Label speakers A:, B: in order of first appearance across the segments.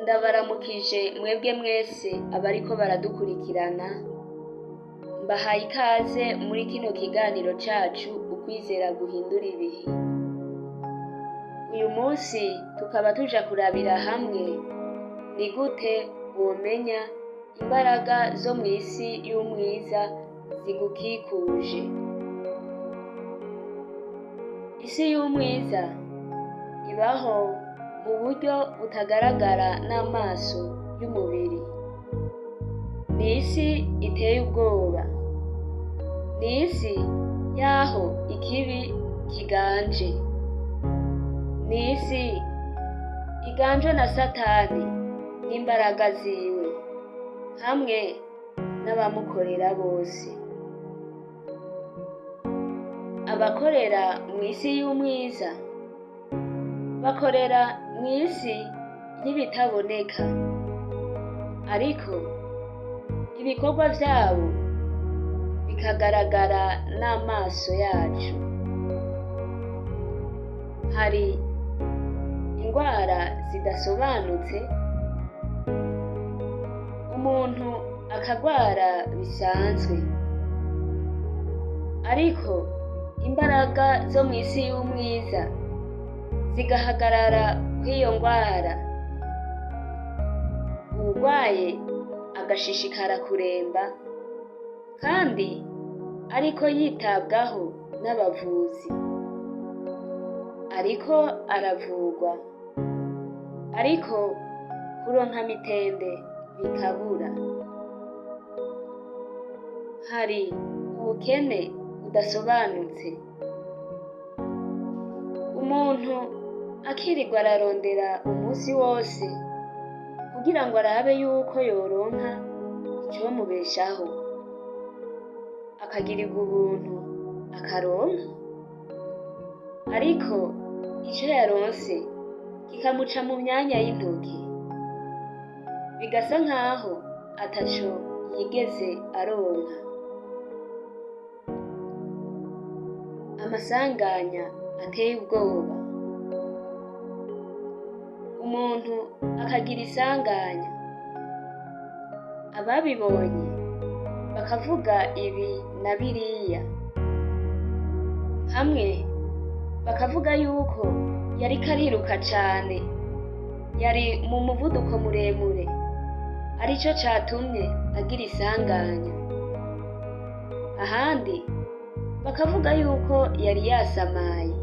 A: Ndabaramukije mwebwe mwese abariko baradukurikirana, mbahaye ikaze muri kino kiganiro cacu ukwizera guhindura ibihe. Uyu munsi tukaba tuja kurabira hamwe ni gute womenya imbaraga zo mw'isi y'umwiza zigukikuje. Isi y'umwiza ibaho mu buryo butagaragara n'amaso y'umubiri. Ni isi iteye ubwoba. Ni isi y'aho ikibi kiganje. Ni isi iganjwe na Satani n'imbaraga ziwe hamwe n'abamukorera bose. Abakorera mw'isi y'umwiza bakorera mw'isi y'ibitaboneka, ariko ibikorwa vyabo bikagaragara n'amaso yacu. Hari ingwara zidasobanutse, umuntu akagwara bisanzwe, ariko imbaraga zo mw'isi y'umwiza zigahagarara kw'iyo ngwara. Uwurwaye agashishikara kuremba, kandi ariko yitabwaho n'abavuzi, ariko aravurwa, ariko kuronka mitende bikabura. Hari ubukene budasobanutse, umuntu akirirwa ararondera umunsi wose kugira ngo arabe yuko yoronka icomubeshaho, akagirirwa ubuntu akaronka, ariko ico yaronse kikamuca mu myanya y'intoki, bigasa nkaho ataco yigeze aronka. Amasanganya ateye ubwoba. Umuntu akagira isanganya, ababibonye bakavuga ibi na biriya, hamwe bakavuga yuko yariko ariruka cane, yari mu muvuduko muremure, arico catumye agira isanganya. Ahandi bakavuga yuko yari yasamaye,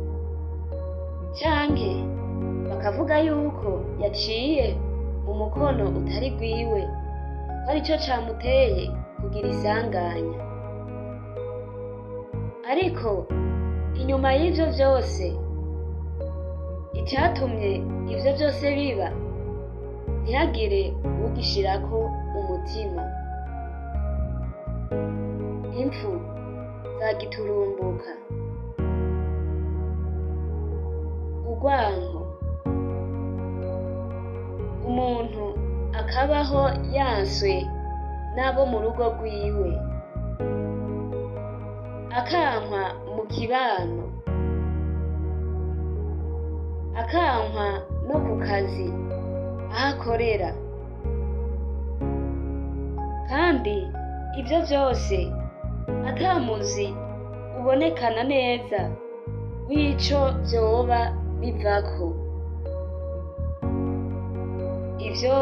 A: canke bakavuga yuko yaciye mu mukono utari gwiwe, arico camuteye kugira isanganya. Ariko inyuma y'ivyo vyose, icatumye ivyo vyose biba ntihagire ugishirako umutima. Impfu zagiturumbuka, urwanko, umuntu akabaho yanswe n'abo mu rugo rwiwe, akankwa mu kibano, akankwa no ku kazi aho akorera, kandi ivyo vyose ata muzi ubonekana neza w'ico vyoba bivako. Ivyo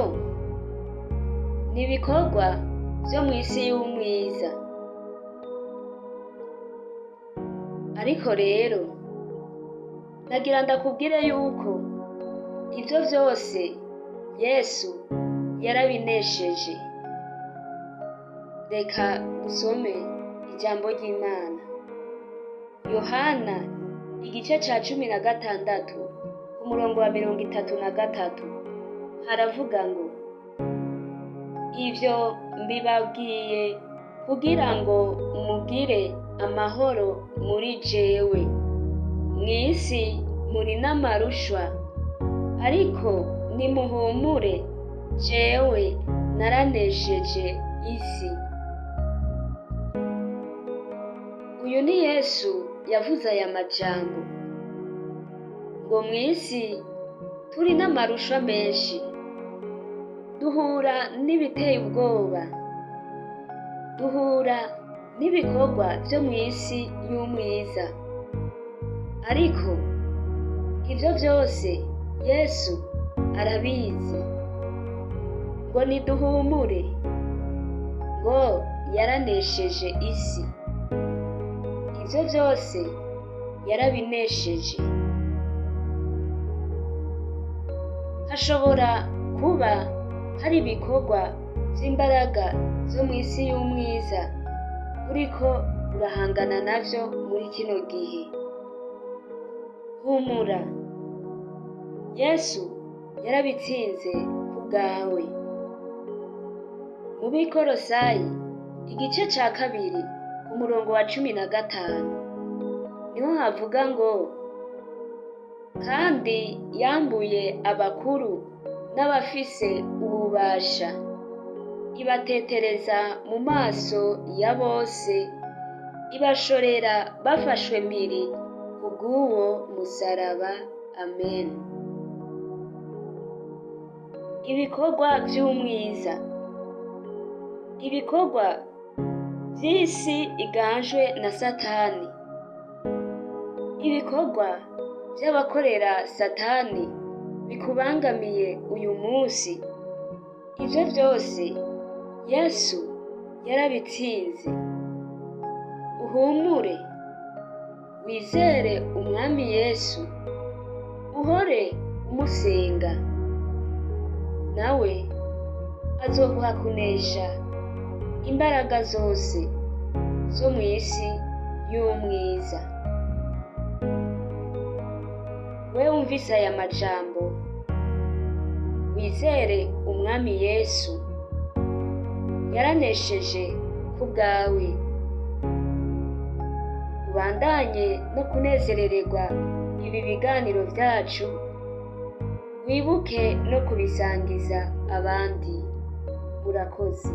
A: ni ibikorwa vyo mw'isi y'umwiza. Ariko rero nagira ndakubwire yuko ivyo vyose Yesu yarabinesheje. Reka dusome ijambo ry'Imana. Yohana igice ca 16 umurongo wa 33 haravuga ngo, ivyo mbibabwiye kugira ngo mugire amahoro muri jewe. Mw'isi muri n'amarushwa, ariko nimuhumure, jewe naranesheje isi. Uyu ni Yesu yavuze aya majambo ngo mw'isi turi n'amarusha menshi, duhura n'ibiteye ubwoba, duhura n'ibikorwa byo mu isi y'umwiza, ariko ibyo byose Yesu arabizi. Ngo niduhumure, ngo yaranesheje isi. Ibyo byose yarabinesheje. Hashobora kuba hari ibikorwa by'imbaraga zo mu isi y'umwiza uriko urahangana navyo muri kino gihe. Humura, Yesu yarabitsinze ku bwawe. Mu Bikolosayi igice ca 2 umurongo wa 15 niho havuga ngo, kandi yambuye abakuru n'abafise ububasha, ibatetereza mu maso ya bose, ibashorera bafashwe mpiri kubw'uwo musaraba. Amen. Ibikorwa by'umwiza, ibikorwa by'isi iganjwe na Satani, ibikorwa by'abakorera Satani bikubangamiye uyu munsi, ibyo byose Yesu yarabitsinze. Uhumure, wizere umwami Yesu, uhore umusenga, nawe azoguha kunesha imbaraga zose zo mu isi y'umwiza. We wumvise aya majambo, wizere umwami Yesu, yaranesheje ku bwawe. Ubandanye no kunezerererwa ibi biganiro byacu, wibuke no kubisangiza abandi. Murakoze.